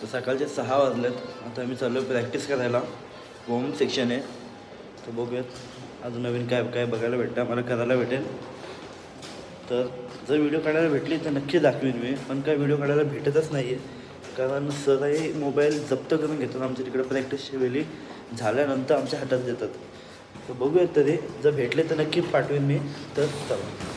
तर सकाळचे 6 वाजलेत. आता आम्ही चाललो प्रॅक्टिस करायला. होम सेक्शन आहे. तर बघूयात अजून नवीन काय काय बघायला भेटतं, आम्हाला करायला भेटेल. तर जर व्हिडिओ काढायला भेटली तर नक्की दाखवीन मी, पण काय व्हिडिओ काढायला भेटतच नाही आहे. कारण सरही मोबाईल जप्त करून घेतात आमच्या तिकडे. प्रॅक्टिसच्या वेळी झाल्यानंतर आमच्या हातात देतात. तर बघूयात, तरी जर भेटले तर नक्की पाठवेन मी. तर चला.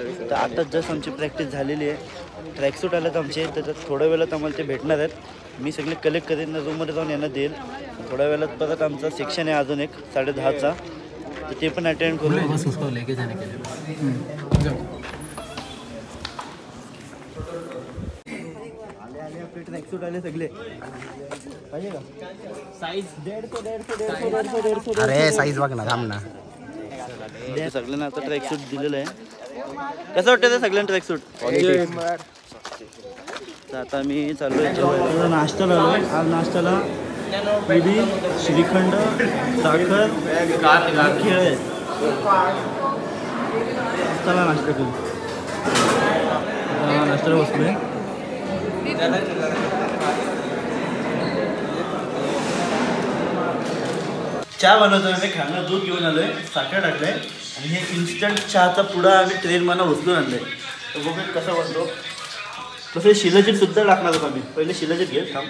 तर आता जस्ट आमची प्रॅक्टिस झालेली आहे. ट्रॅकसूट आलं तर आमचे, त्याच्यात थोड्या वेळात आम्हाला ते भेटणार आहेत. मी सगळे कलेक्ट करीन, रूममध्ये जाऊन यांना देईल. थोड्या वेळात परत आमचा सेक्शन आहे अजून एक 10:30चा, तर ते पण अटेंड करू. आले आपले ट्रॅकसूट आले सगळे. पाहिजे का साईज? 150 अरे साईज बघ ना, थांब ना. सगळ्यांना आता ट्रॅकसूट दिलेलं आहे. कसं वाटतं ते सगळ्यांना ट्रॅकसूट? तर आता मी चालू आहे नाश्त्याला आलो आहे. आज नाश्त्याला पुरी, श्रीखंड, साखर, खेळ आहे. चला नाश्ता करू. नाश्त्याला बसलो आहे. चहा बनवतो मी. खाणं दूध घेऊन आलो आहे, साखर टाकलं आहे आणि हे इन्स्टंट चहाचा पुडा आम्ही ट्रेनमधून उचलून आणलं आहे. तर बघूया कसा बनतो. तसं शिलाजीत सुद्धा टाकणार होतो आम्ही. पहिले शिलाजीत घे, थांब.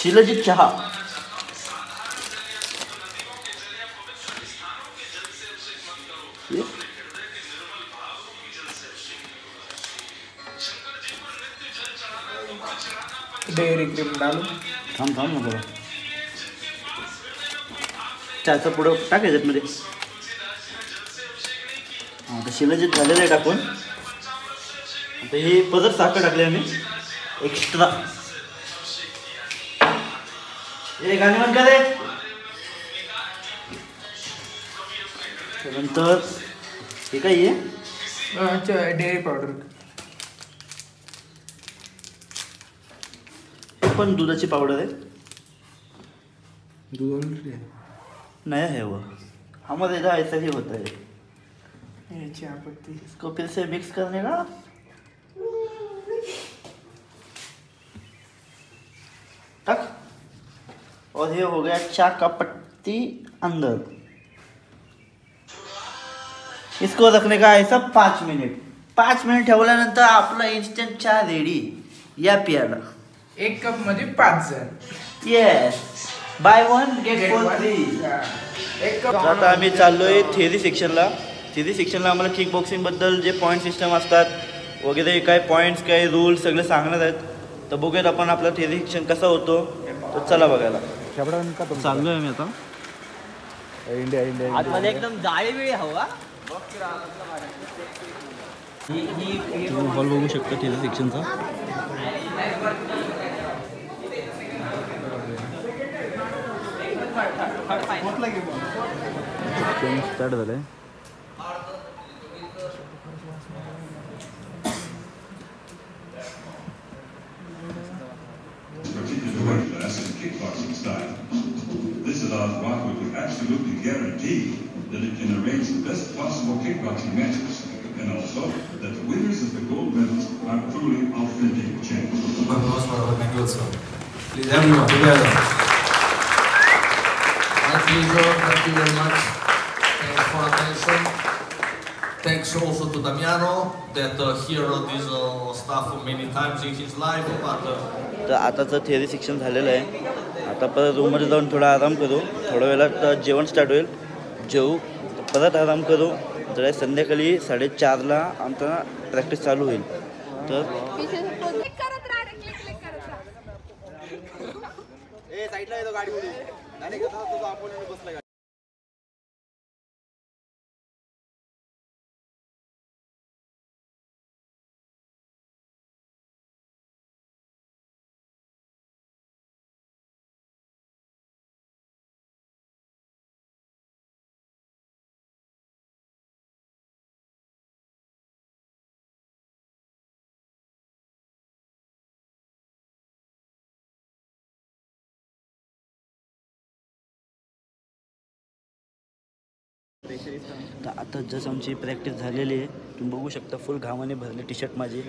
शिलाजीत चहा. डेअरी क्रीम डालू. थांब ना बघा. चहाचं पुढं टाक याच्यातमध्ये. हां, तर शिलाजीत झालेलं आहे टाकून. आता हे परत साखर टाकले आम्ही एक्स्ट्रा. हे गाणी बंद करे. त्यानंतर हे काय आहे? Dairy powder. पण दुधाची पावडर आहे. दूध नया है वो, हमारे इधर ऐसा ही होता है. चायपत्ती. इसको फिर से मिक्स करने का. टक. और ये हो गया चाय का पत्ती अंदर. इसको रखने का ऐसा 5 मिनिट. 5 मिनिट ठेवल्यानंतर आपला इन्स्टंट चहा रेडी. या प्याला. 1 कप मध्ये 5 जण. Yes, buy 1 get 3. आता आम्ही चाललोय थेरी सेक्शनला. थेरी सेक्शनला आम्हाला किक बॉक्सिंग बद्दल जे पॉईंट सिस्टम असतात वगैरे, काय पॉईंट्स, काय रूल्स सगळे सांगणार आहेत. तर बघूयात आपण आपला थेरी सेक्शन कसा होतो. तर चला बघायला. चाललोय आम्ही आता. इंडिया आतमध्ये एकदम जाळी वेळी हवा. हॉल बघू शकता थेरी सेक्शनचा. स्टार्ट झालंय. Kickboxing style. This allows Baku to absolutely guarantee that it can arrange the best possible kickboxing matches, and also that the winners of the gold medals are truly authentic champions. Please everyone together. Thank you very much. Thanks for attention. Thanks also to Damiano that heard this stuff many times in his life. But तर आताचं theory section झालेलं आहे. आता परत रूममध्ये जाऊन थोडा आराम करू. थोड्या वेळात जेवण स्टार्ट होईल. जेवू, परत आराम करू. जरा संध्याकाळी 4:30ला आमचा प्रॅक्टिस चालू होईल. तर तर आता जसं आमची प्रॅक्टिस झालेली आहे, तुम्ही बघू शकता फुल घामाने भरले टी शर्ट माझी.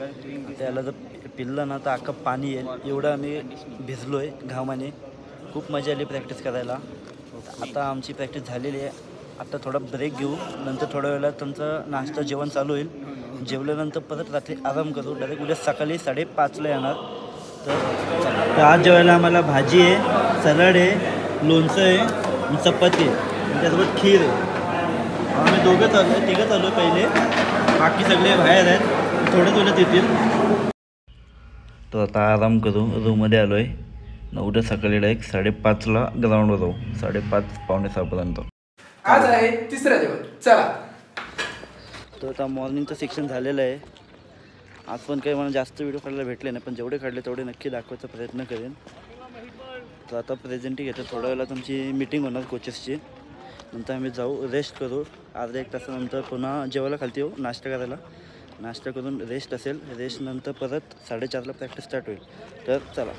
त्याला जर पिल्लं ना तर अख्खं पाणी येईल एवढं आम्ही भिजलो आहे घामाने. खूप मजा आली प्रॅक्टिस करायला. आता आमची प्रॅक्टिस झालेली आहे. आता थोडा ब्रेक घेऊ, नंतर थोड्या वेळात तुमचं नाश्ता जेवण चालू होईल. जेवल्यानंतर परत रात्री आराम करू. डायरेक्ट उद्या सकाळी 5:30ला येणार. तर आज जेवायला आम्हाला भाजी आहे, सलाड आहे, लोणचं आहे, चपाती आहे, त्यासोबत खीर आहे. आम्ही दोघं चाललो आहे, तिघं चाललो आहे पहिले, बाकी सगळे बाहेर आहेत, थोड्याच वेळात येतील. तर आता आराम करू, रूममध्ये आलो आहे. उद्या सकाळी डायरेक्ट 5:30ला ग्राउंडवर जाऊ, 5:30 पावणे 6पर्यंत. आज आहे तिसरं जेवण. चला. तर आता मॉर्निंगचं सेक्शन झालेलं आहे. आज पण काही मला जास्त व्हिडिओ काढायला भेटले नाही, पण जेवढे काढले तेवढे नक्की दाखवायचा प्रयत्न करेन. तर आता प्रेझेंटी घेतो. थोड्या वेळात तुमची मीटिंग होणार कोचेसची. नंतर आम्ही जाऊ, रेस्ट करू. अर्धा 1 तासानंतर पुन्हा जेवायला खालती येऊ, नाश्ता करायला. नाश्ता करून रेस्ट असेल. रेस्ट नंतर परत 4:30ला प्रॅक्टिस स्टार्ट होईल. तर चला.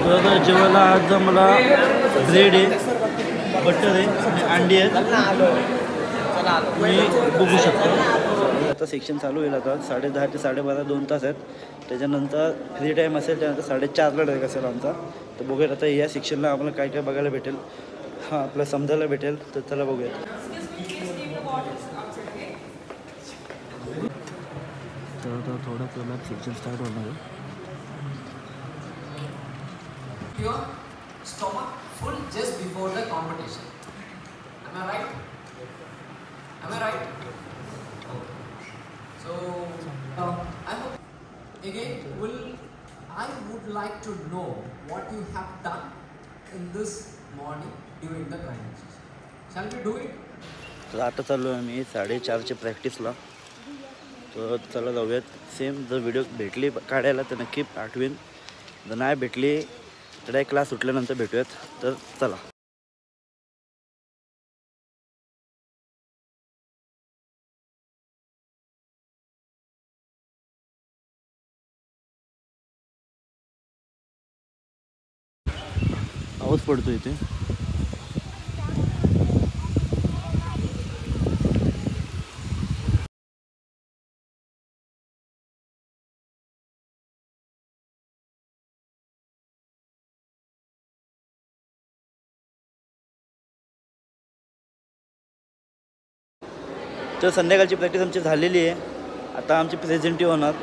तर जेवायला आज मला ब्रेड आहे, बटर आहे आणि अंडी आहेत. मी बघू शकतो. आता सेक्शन चालू होईल. आता 10:30 ते 12:30 2 तास आहेत. त्याच्यानंतर फ्री टाईम असेल, त्यानंतर 4:30ला डायरेक्ट असेल आमचा. तर बघूयात आता या सेक्शनला आम्हाला काय काय बघायला भेटेल, आपलं समजायला भेटेल. तर चला बघूयात. तर थोडं वेळात सेक्शन स्टार्ट होणार आहे. Your stomach full just before the competition. Am I right? Am I right? So, I hope again I would like to know what you have done in this morning during the training session. Shall we do it? तर आता चाललो आहे मी 4:30च्या प्रॅक्टिसला. तर चला जाऊयात. Same जर video भेटली काढायला तर नक्की पाठवेन. जर नाही भेटली तर एक क्लास सुटल्यानंतर भेटूयात. तर चला. पाऊस पडतो इथे. तर संध्याकाळची प्रॅक्टिस आमची झालेली आहे. आता आमची प्रेझेंटी होणार.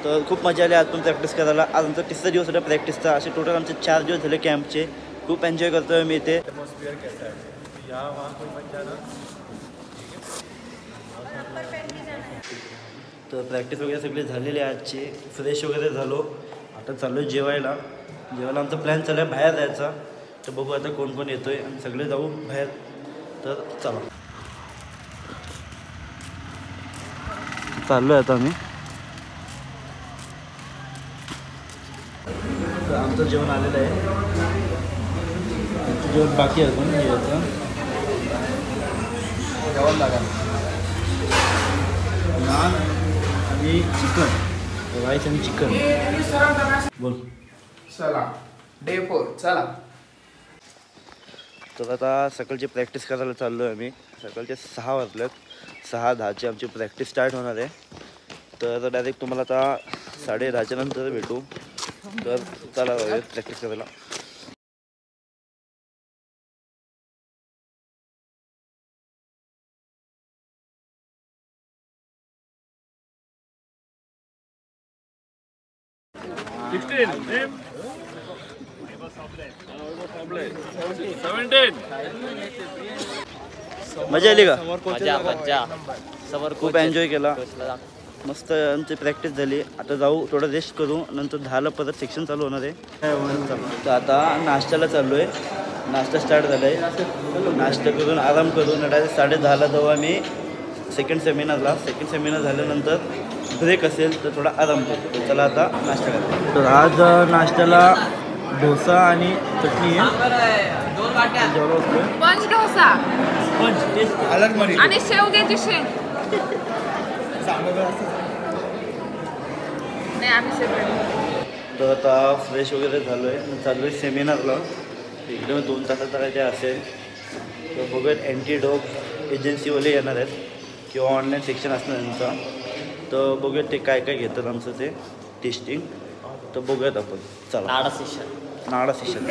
तर खूप मजा आली आज पण प्रॅक्टिस करायला. आज आमचा 3रा दिवस होता प्रॅक्टिसचा. असे टोटल आमचे 4 दिवस झाले कॅम्पचे. खूप एन्जॉय करतो आहे मी इथे. तर प्रॅक्टिस वगैरे सगळी झालेली आहे आजची. फ्रेश वगैरे झालो. आता चाललो आहे जेवायला. आमचा प्लॅन चालू आहे बाहेर जायचा. तर बघू आता कोण कोण येतो आहे आणि सगळे जाऊ बाहेर. तर चला चाललो आहे आता आम्ही. आमचं जेवण आलेलं आहे. जेवण बाकी अजून घ्यायचं. जेवण लागेल. नान आणि चिकन, राईस आणि चिकन. बोल. चला. डे 4. चला. तर आता सकाळची प्रॅक्टिस करायला चाललो आहे आम्ही. सकाळचे 6 वाजलेत. 6:10ची आमची प्रॅक्टिस स्टार्ट होणार आहे. तर डायरेक्ट तुम्हाला आता 10:30च्या नंतर भेटू. तर चला प्रॅक्टिस करायला. मजा आली का? खूप एन्जॉय केला. मस्त आमची प्रॅक्टिस झाली. आता जाऊ थोडं रेस्ट करू. नंतर 10ला परत सेक्शन चालू होणार आहे. तर आता नाश्त्याला चाललो आहे. नाश्ता स्टार्ट झाला आहे. नाश्ता करून आराम करून डायरेक्ट 10:30ला जाऊ आम्ही सेकंड सेमिनारला. सेकंड सेमिनार झाल्यानंतर ब्रेक असेल तर थोडा आराम करू. तर चला आता नाश्ता करू. तर आज नाश्त्याला डोसा आणि चटणी आहे. पंच डोसा अलग मरी आणि शेवग्याची शेंग. नाही आम्ही सेपरेट. तर आता फ्रेश वगैरे झालो आहे, चाललो आहे सेमिनारला. इकडे 2 तासाचा काय ते असेल. तर बघूयात अँटीडोप एजन्सीवाले येणार आहेत किंवा ऑनलाईन सेक्शन असणार त्यांचा. तर बघूयात ते काय काय घेतात आमचं ते टेस्टिंग. तर बघूयात आपण. चला नाडा session.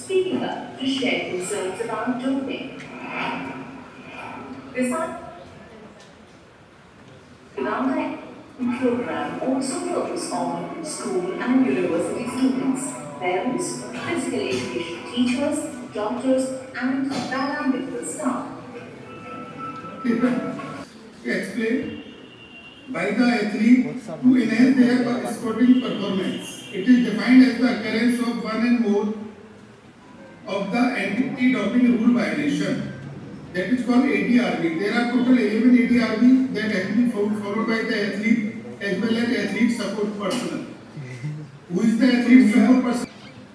Speaking up to share concerns about doping. The program also focuses on school and university students, parents, physical education teachers, doctors, and paramedical staff. Explain by the athlete to enhance their sporting performance. It is defined as the occurrence of one and more of the anti-doping rule violation. That is called ADRB. There are total 11 ADRB that have been followed by the athlete as well as athlete support personnel. Who is the athlete support person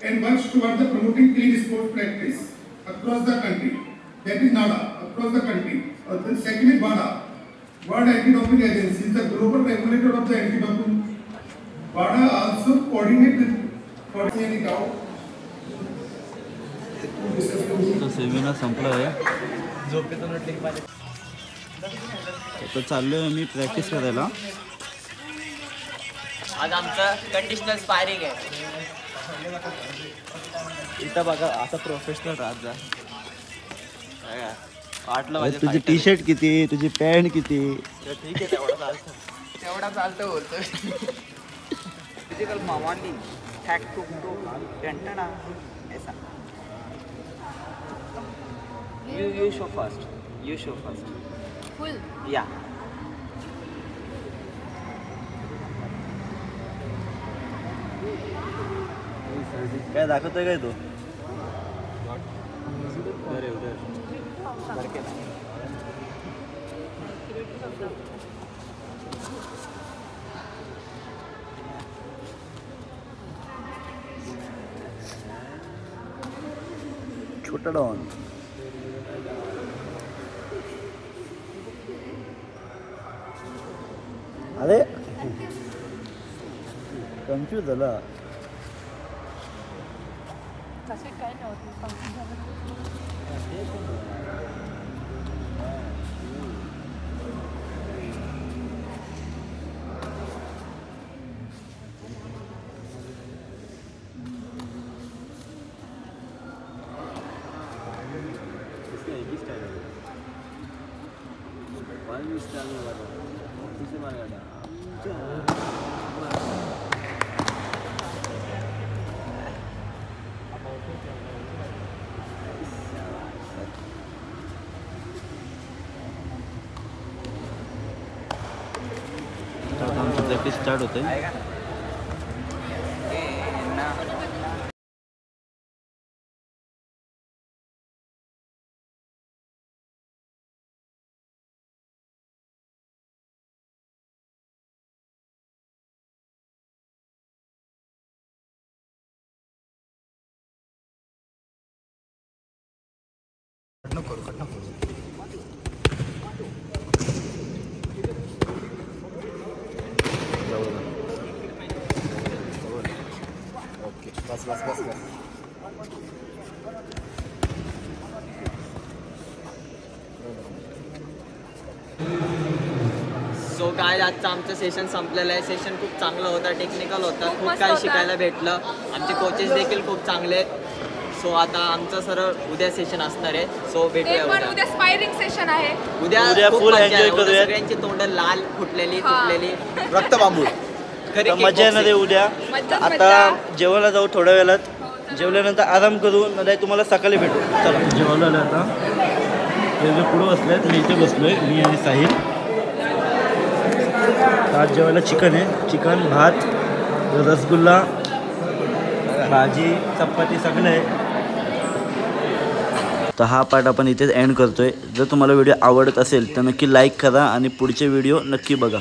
and works towards the promoting clean sports practice across the country. That is NADA, across the country. The second is WADA, World Anti-Doping Agency, is the global regulator of the anti-doping. WADA also coordinates any doubt. तर seminar संपला आहे. तर चाललो आहे मी practice करायला. आज आमचं conditional स्पायरिंग आहे. इथं बघा आता प्रोफेशनल राहत जा. वाटलं तुझी टी शर्ट किती, तुझी पॅन्ट किती. ठीक आहे तेवढा चालतं बोलतो. फिजिकल मामांनी टॅक टू टेंटना ऐसा. You show first. You show first. Full. Yeah. काय दाखवतोय काय तू. छोटा डॉन. अरे कन्फ्यूज झाला. प्रॅक्टिस स्टार्ट होते. सो काय आजचं आमचं सेशन संपलेलं आहे. सेशन खूप चांगलं होतं, टेक्निकल होतं, खूप मस्त काही होतं. शिकायला भेटलं. आमचे कोचेस देखील खूप चांगले आहेत. सो आता आमचं सरळ उद्या सेशन असणार आहे. सो ते भेटूया पण उद्या स्पायरिंग सेशन आहे. उद्या खूप full मजा enjoy आहे. उद्या करूयात. सगळ्यांची तोंड लाल फुटलेली हा. तुटलेली. रक्तबांबू. खरी मजा येणार आहे उद्या. मज्जाच आता मज्जा. जेवायला जाऊ थोड्या वेळात. जेवल्यानंतर आराम करू, नाही तुम्हाला सकाळी भेटू. चला जेवायला आलं आता. ते जे पुढं बसले आहेत, मी इथे बसलोय, मी आणि साहिल. आज जेवायला चिकन आहे. चिकन, भात, रसगुल्ला, भाजी, चपाती सगळं आहे. तर हा पार्ट आपण इथेच एंड करतोय. जर तुम्हाला व्हिडिओ आवडत असेल तर नक्की लाईक करा आणि पुढचे व्हिडिओ नक्की बघा.